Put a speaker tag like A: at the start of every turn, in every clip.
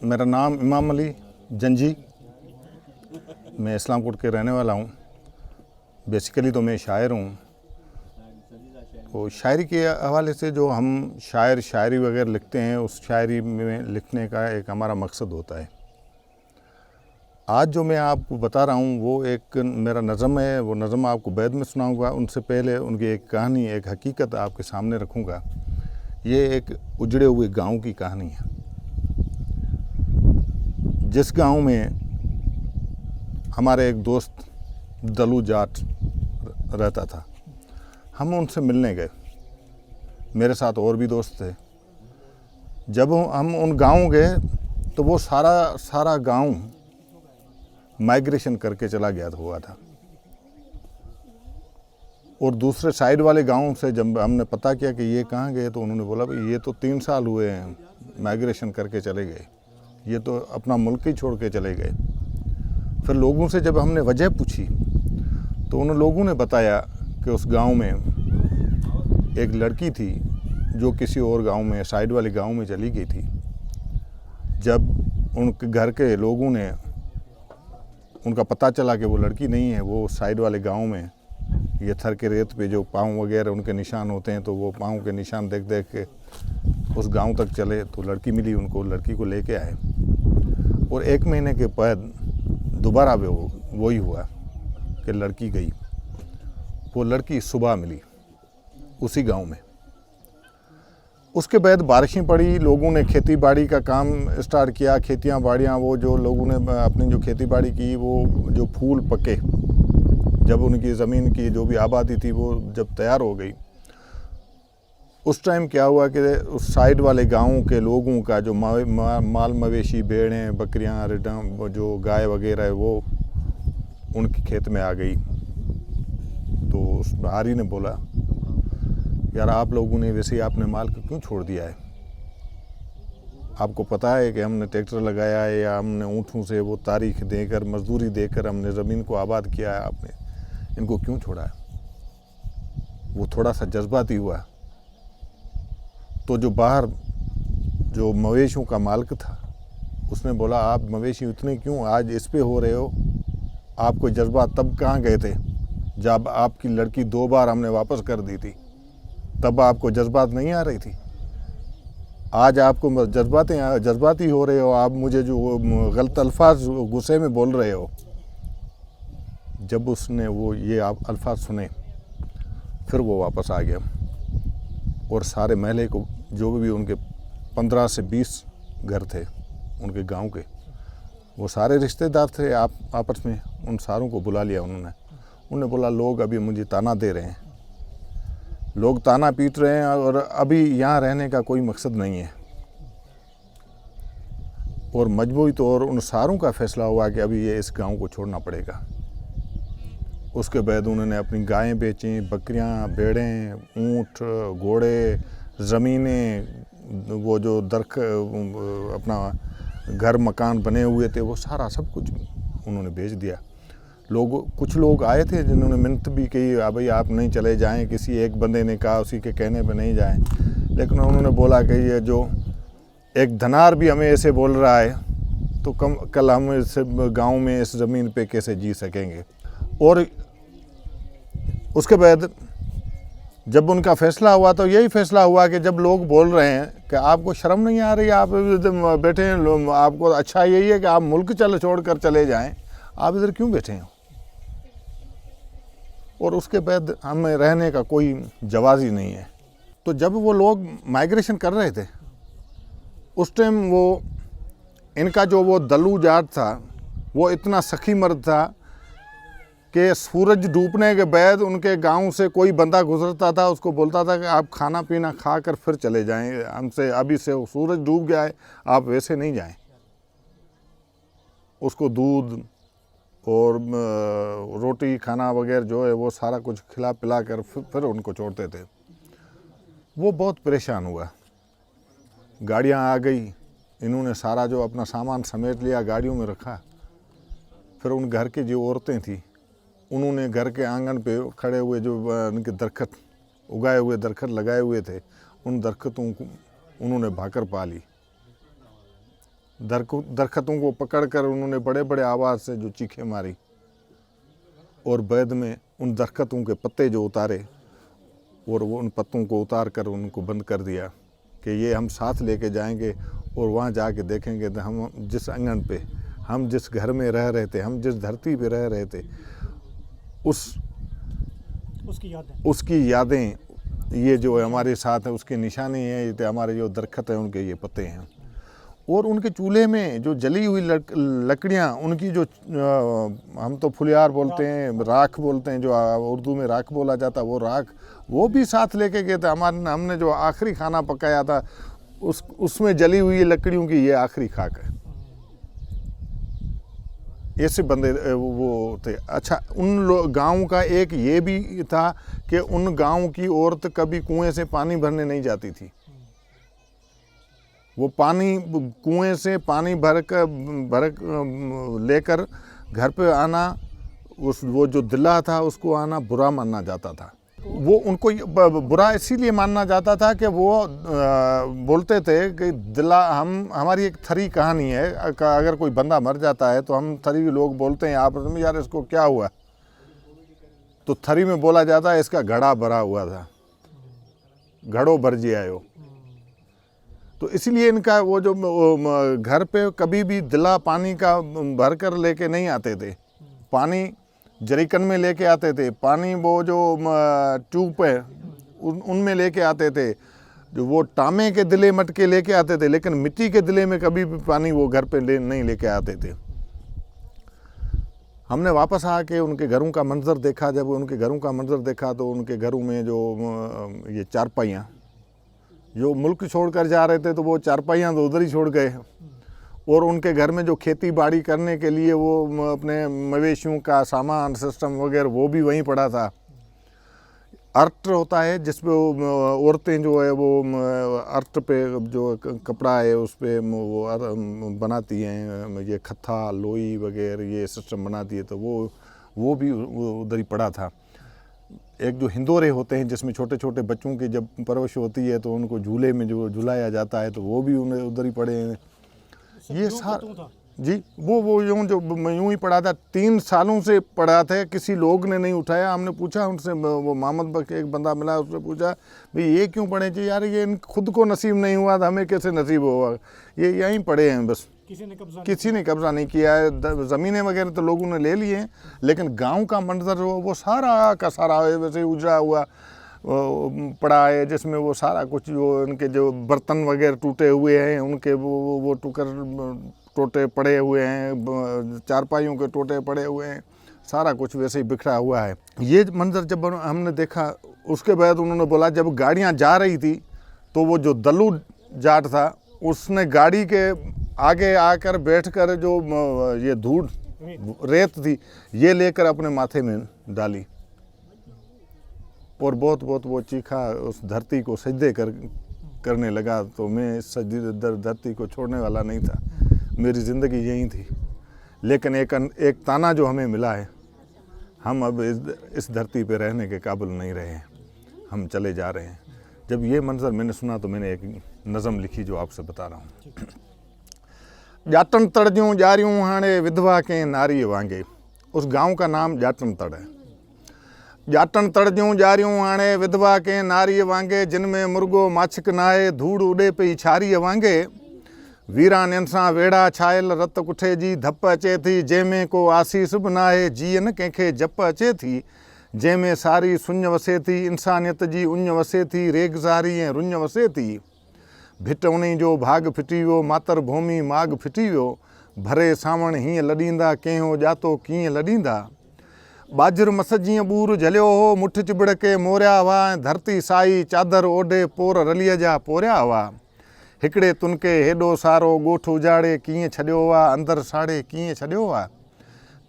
A: मेरा नाम इमाम अली जंजी, मैं इस्लामकोट के रहने वाला हूँ। बेसिकली तो मैं शायर हूँ। तो शायरी के हवाले से जो हम शायरी वगैरह लिखते हैं, उस शायरी में लिखने का एक हमारा मकसद होता है। आज जो मैं आपको बता रहा हूँ वो एक मेरा नज़म है। वो नज़म आपको बाद में सुनाऊँगा। उनसे पहले उनकी एक कहानी, एक हकीकत आपके सामने रखूँगा। ये एक उजड़े हुए गांव की कहानी है। जिस गांव में हमारे एक दोस्त दलू जाट रहता था, हम उनसे मिलने गए। मेरे साथ और भी दोस्त थे। जब हम उन गांव गए तो वो सारा गांव माइग्रेशन करके चला गया हुआ था। और दूसरे साइड वाले गांव से जब हमने पता किया कि ये कहाँ गए, तो उन्होंने बोला भाई ये तो 3 साल हुए हैं माइग्रेशन करके चले गए, ये तो अपना मुल्क ही छोड़ के चले गए। फिर लोगों से जब हमने वजह पूछी तो उन लोगों ने बताया कि उस गांव में एक लड़की थी जो किसी और गांव में, साइड वाले गांव में चली गई थी। जब उनके घर के लोगों ने उनका पता चला कि वो लड़की नहीं है, वो साइड वाले गांव में ये थर के रेत पे जो पाँव वगैरह उनके निशान होते हैं, तो वो पाँव के निशान देख देख के उस गांव तक चले तो लड़की मिली उनको। लड़की को लेके आए और 1 महीने के बाद दोबारा वही हुआ कि लड़की गई। वो लड़की सुबह मिली उसी गांव में। उसके बाद बारिशें पड़ी, लोगों ने खेती बाड़ी का काम स्टार्ट किया। खेतियां बाड़ियां, वो जो लोगों ने अपनी जो खेती बाड़ी की, वो जो फूल पके, जब उनकी ज़मीन की जो भी आबादी थी वो जब तैयार हो गई, उस टाइम क्या हुआ कि उस साइड वाले गाँव के लोगों का जो माल मवेशी, भेड़ें, बकरियां, रिडा, जो गाय वगैरह है, वो उनके खेत में आ गई। तो उस हारी ने बोला, यार आप लोगों ने वैसे ही आपने माल को क्यों छोड़ दिया है? आपको पता है कि हमने ट्रैक्टर लगाया है या हमने ऊँटों से वो तारीख देकर, मजदूरी देकर हमने ज़मीन को आबाद किया है, आपने इनको क्यों छोड़ा है? वो थोड़ा सा जज्बाती हुआ। तो जो बाहर जो मवेशियों का मालिक था, उसने बोला, आप मवेशी इतने क्यों आज इस पे हो रहे हो? आपको जज्बात तब कहाँ गए थे जब आपकी लड़की 2 बार हमने वापस कर दी थी? तब आपको जज्बात नहीं आ रही थी? आज आपको जज्बाती हो रहे हो, आप मुझे जो गलत अल्फाज गुस्से में बोल रहे हो। जब उसने वो ये आप अल्फाज सुने, फिर वो वापस आ गया और सारे महल्ले को, जो भी उनके 15 से 20 घर थे उनके गांव के, वो सारे रिश्तेदार थे आपस में, उन सारों को बुला लिया उन्होंने बोला, लोग अभी मुझे ताना दे रहे हैं, लोग ताना पीट रहे हैं और अभी यहाँ रहने का कोई मकसद नहीं है। और मजबूरी तौर उन सारों का फैसला हुआ कि अभी ये इस गांव को छोड़ना पड़ेगा। उसके बाद उन्होंने अपनी गायें बेचीं, बकरियां, भेड़ें, ऊँट, घोड़े, ज़मीनें, वो जो अपना घर मकान बने हुए थे, वो सारा सब कुछ उन्होंने बेच दिया। कुछ लोग आए थे जिन्होंने मिन्नत भी की, भाई आप नहीं चले जाएं। किसी एक बंदे ने कहा, उसी के कहने पे नहीं जाएं, लेकिन उन्होंने बोला कि ये जो एक धनार भी हमें ऐसे बोल रहा है, तो कल हम इस गांव में इस ज़मीन पे कैसे जी सकेंगे। और उसके बाद जब उनका फैसला हुआ तो यही फैसला हुआ कि जब लोग बोल रहे हैं कि आपको शर्म नहीं आ रही, आप बैठे हैं, आपको अच्छा यही है कि आप मुल्क छोड़ कर चले जाएं, आप इधर क्यों बैठे हैं? और उसके बाद हमें रहने का कोई जवाज़ ही नहीं है। तो जब वो लोग माइग्रेशन कर रहे थे, उस टाइम वो इनका जो वो दलू जाट था, वो इतना सखी मर्द था कि सूरज डूबने के बाद उनके गांव से कोई बंदा गुजरता था, उसको बोलता था कि आप खाना पीना खा कर फिर चले जाएं, हमसे अभी से सूरज डूब गया है, आप वैसे नहीं जाएं। उसको दूध और रोटी खाना वगैरह जो है वो सारा कुछ खिला पिला कर फिर उनको छोड़ते थे। वो बहुत परेशान हुआ। गाड़ियाँ आ गई, इन्होंने सारा जो अपना सामान समेट लिया, गाड़ियों में रखा। फिर उन घर की जो औरतें थी, उन्होंने घर के आंगन पे खड़े हुए जो उनके दरख्त, उगाए हुए दरख्त लगाए हुए थे, उन दरख्तों को उन्होंने भाकर पा ली दरख्तों को पकड़कर उन्होंने बड़े बड़े आवाज़ से जो चीखें मारी, और बाद में उन दरख्तों के पत्ते जो उतारे और वो उन पत्तों को उतार कर उनको बंद कर दिया कि ये हम साथ लेके जाएंगे और वहाँ जाके देखेंगे तो हम जिस आंगन पे, हम जिस घर में रह रहे थे, हम जिस धरती पे रह रहे थे, उसकी यादें ये जो हमारे साथ है उसके निशाने हैं, ये हमारे जो दरख्त हैं उनके ये पत्ते हैं। और उनके चूल्हे में जो जली हुई लकड़ियाँ, उनकी जो हम तो फुलियार बोलते हैं, राख बोलते हैं, जो उर्दू में राख बोला जाता है, वो राख वो भी साथ लेके गए थे। हमने जो आखिरी खाना पकाया था उसमें जली हुई लकड़ियों की ये आखिरी खाक है। ऐसे बंदे वो थे। अच्छा, उन गाँव का एक ये भी था कि उन गाँव की औरत कभी कुएं से पानी भरने नहीं जाती थी। वो पानी कुएं से पानी भर लेकर घर पे आना, वो जो दिल्ला था उसको आना बुरा माना जाता था। वो उनको बुरा इसीलिए मानना जाता था कि वो बोलते थे कि दिल्ला हमारी एक थरी कहानी है, अगर कोई बंदा मर जाता है तो हम थरी लोग बोलते हैं आपस में, यार इसको क्या हुआ, तो थरी में बोला जाता है इसका घड़ा भरा हुआ था, घड़ो भर जी आयो। तो इसलिए इनका वो जो घर पे कभी भी दिला पानी का भर कर लेके नहीं आते थे, पानी जरीकन में लेके आते थे, पानी वो जो ट्यूब है उनमें लेके आते थे, जो वो टामे के दिले मटके लेके आते थे, लेकिन मिट्टी के दिले में कभी भी पानी वो घर पे नहीं लेके आते थे। हमने वापस आके उनके घरों का मंजर देखा। जब उनके घरों का मंजर देखा तो उनके घरों में जो ये चारपाइयाँ, जो मुल्क छोड़कर जा रहे थे तो वो चारपाइयाँ तो उधर ही छोड़ गए, और उनके घर में जो खेती बाड़ी करने के लिए वो अपने मवेशियों का सामान सिस्टम वगैरह वो भी वहीं पड़ा था। अर्ट होता है जिसपे औरतें जो है वो अर्ट पे जो कपड़ा है उस पे वो बनाती हैं, ये खत्ता लोई वगैरह ये सिस्टम बनाती है, तो वो भी उधर ही पड़ा था। एक जो हिंदोरे होते हैं जिसमें छोटे छोटे बच्चों की जब परवरिश होती है तो उनको झूले में जो झुलाया जाता है, तो वो भी उन्हें उधर ही पड़े हैं। ये सारा जी वो यूँ ही पड़ा था, 3 सालों से पड़ा था, किसी लोग ने नहीं उठाया। हमने पूछा उनसे, वो मोहम्मद एक बंदा मिला, उसने पूछा भाई ये क्यों पड़े चाहिए, यार ये खुद को नसीब नहीं हुआ था, हमें कैसे नसीब हुआ, ये यहीं पड़े हैं बस, किसी ने कब्जा नहीं किया है। ज़मीनें वगैरह तो लोगों ने ले लिए हैं, लेकिन गाँव का मंजर वो सारा का सारा वैसे उजड़ा हुआ पड़ा है, जिसमें वो सारा कुछ जो उनके जो बर्तन वगैरह टूटे हुए हैं, उनके वो टोटे पड़े हुए हैं, चारपाइयों के टोटे पड़े हुए हैं, सारा कुछ वैसे ही बिखरा हुआ है। ये मंजर जब हमने देखा, उसके बाद उन्होंने बोला जब गाड़ियां जा रही थी तो वो जो दल्लू जाट था उसने गाड़ी के आगे आकर बैठकर जो ये धूल रेत थी ये लेकर अपने माथे में डाली, और बहुत वो चीखा, उस धरती को सजदे करने लगा। तो मैं इस धरती को छोड़ने वाला नहीं था, मेरी ज़िंदगी यही थी, लेकिन एक ताना जो हमें मिला है, हम अब इस धरती पे रहने के काबिल नहीं रहे हैं, हम चले जा रहे हैं। जब ये मंजर मैंने सुना तो मैंने एक नज़म लिखी जो आपसे बता रहा हूँ। जाटन तड़ जारियूं हाणे विधवा के नारी वांगे। उस गांव का नाम जाटन तड़ है। जाटन तड़ जारियूं हाणे विधवा के नारी वांगे, जिनमें मुर्गो माछक नाहे, धूड़ उड़े पई छारी वांगे। वीराननि सां वेड़ा छायल रत कुठे जी धप अचे थी, जंहिंमें को आसीस बि नाहे, जीअन कंहिंखे जप अचे थी, जंहिंमें सारी सुञ वसे थी, इंसानियत जी उञ वसे थी, रेगज़ारी ऐं रुञ वसे थी। भिट उन्ही जो भाग फिटी वियो, मातर भूमि माग फिटी वियो, भरे सावण हीअं लॾींदा, कंहिं जातो कीअं लॾींदा। बाजर मस जीअं ॿूर झलियो हो, मुठ चिबड़ के मोरिया हुआ, ऐं धरती साई चादर ओढे पोर रलीअ जा पोरिया हुआ। हिकिड़े तुनके हेॾो सारो ॻोठु उजाड़े कीअं छॾियो हुआ, अंदरि साड़े कीअं छॾियो हुआ।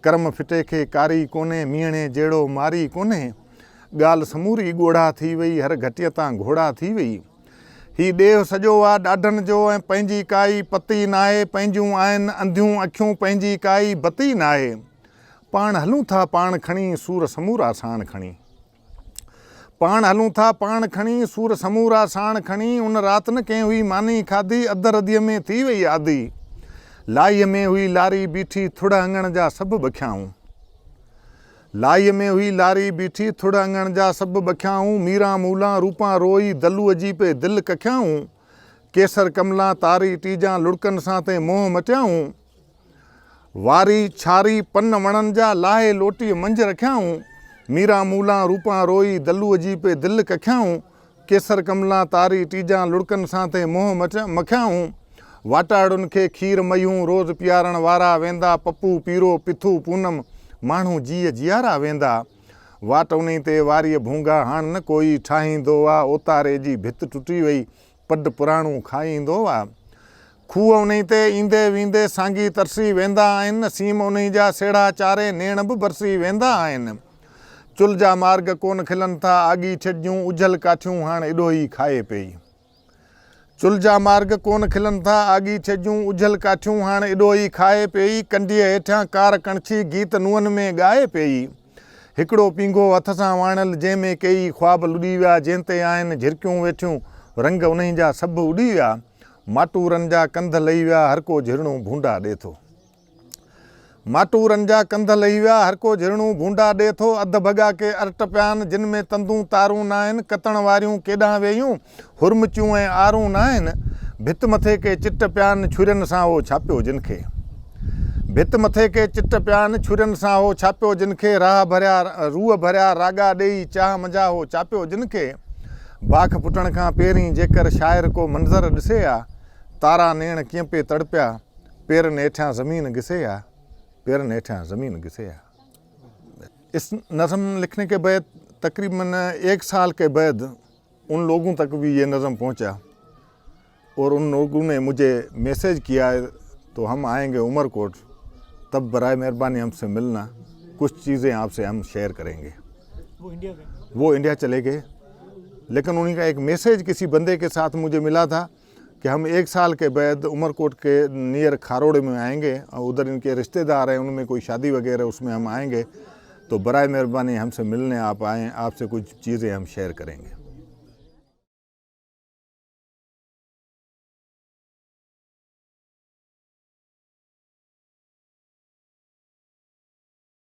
A: कर्म फिटे खे कारी कोन्हे, मीहणे जहिड़ो मारी कोन्हे, ॻाल्हि समूरी ॻोढ़ा थी वई, हर घटीअ तां घोड़ा थी वई। ही ॾेव सॼो आहे ॾाढनि जो, ऐं पंहिंजी काई पती नाहे, पंहिंजूं आहिनि अंधियूं अखियूं, पंहिंजी काई बती नाहे। पाण हलूं था पाण खणी, सूर समूरा साण खणी। पाण हलूं था पाण खणी, सूर समूरा साण खणी। उन राति न कंहिं हुई मानी खाधी, अध रदीअ में थी वई आधी। लाई में हुई लारी बीठी थुड़ अंगण जा सब बख्याऊं। लाई में हुई लारी बीठी थुड़ अंगण जा सब बख्याऊं। मीरा मूला रूपा रोई दलू अजी पे दिल कख्याऊं। केसर कमला तारी टीजा लुड़कन साते मोह मटियाऊं। वारी छारी पन वणन जा लाहे लोटी मंझ रखियाऊं। मीरा मूला रूपा रोई दलू अजी पे दिल कख्याऊं। केसर कमला तारी टीजा लुड़कन साते मोह मखियाऊं। वाटाड़ुन खे खीर मयूं रोज़ पियारण वारा वेंदा। पप्पू पीरो पिथू पूनम माण्हू जीअ जियारा वेंदा। वाट उन ते वारीअ भूंगा हाण न कोई ठाहींदो आ। ओतारे जी भित टुटी वई पड पुराणो खाईंदो आ। खूह उन ते ईंदे वींदे सांगी तरसी वेंदा आहिनि। सीम उन जा सेड़ा चारे नेण बि बरसी वेंदा आहिनि। चुल्ह जा मार्ग कोन खिलनि था आगी छॼियूं उजल काठियूं हाणे एॾो ई खाए पई। चुल्ह जा मार्ग कोन खिलनि था आगी छॼियूं उजल काठियूं हाणे एॾो ई खाए पई। कंडीअ हेठां कार कणछी गीत नुअनि में ॻाए पई। हिकिड़ो पींघो हथ सां वाणियल जंहिंमें कई ख्वाब लुॾी विया। जंहिं ते आहिनि झिरकियूं वेठियूं रंग उन जा सभु उॾी विया। माटूरनि जा कंध लही विया हर को झिरणो भूंडा ॾे थो। माटूरनि जा कंध लही विया हर को झिरणो भूंडा ॾे थो। अध भॻा के अर्ट पिया आहिनि जिन में तंदूं तारूं न आहिनि। कतण वारियूं केॾांहुं वेयूं हुरमचियूं ऐं आरूं न आहिनि। भित मथे के चिट पिया आहिनि छुरियुनि सां हो छापियो जिन खे। भित मथे के चिट पिया आहिनि छुरियुनि सां हो छापियो जिन खे। रूह भरिया राॻा ॾेई चाह मंझा हो चापियो जिन खे। बाख पुटण खां पहिरीं जेकर शाइर को मंज़र ॾिसे आ। तारा नेण कीअं पे तड़पिया पेरनि हेठां ज़मीन घिसे आ। पेरनि हेठां ज़मीन घिसे आ। इस नज़म लिखने के बाद तकरीबन 1 साल के बाद उन लोगों तक भी ये नज़म पहुंचा और उन लोगों ने मुझे मैसेज किया तो हम आएंगे उमरकोट, तब बराए मेहरबानी हमसे मिलना, कुछ चीज़ें आपसे हम शेयर करेंगे। वो इंडिया चले गए, लेकिन उन्हीं का एक मैसेज किसी बंदे के साथ मुझे मिला था कि हम 1 साल के बाद उमरकोट के नियर खारोड़े में आएंगे और उधर इनके रिश्तेदार हैं, उनमें कोई शादी वगैरह उसमें हम आएंगे, तो बराए मेहरबानी हमसे मिलने आप आएँ, आपसे कुछ चीज़ें हम शेयर करेंगे।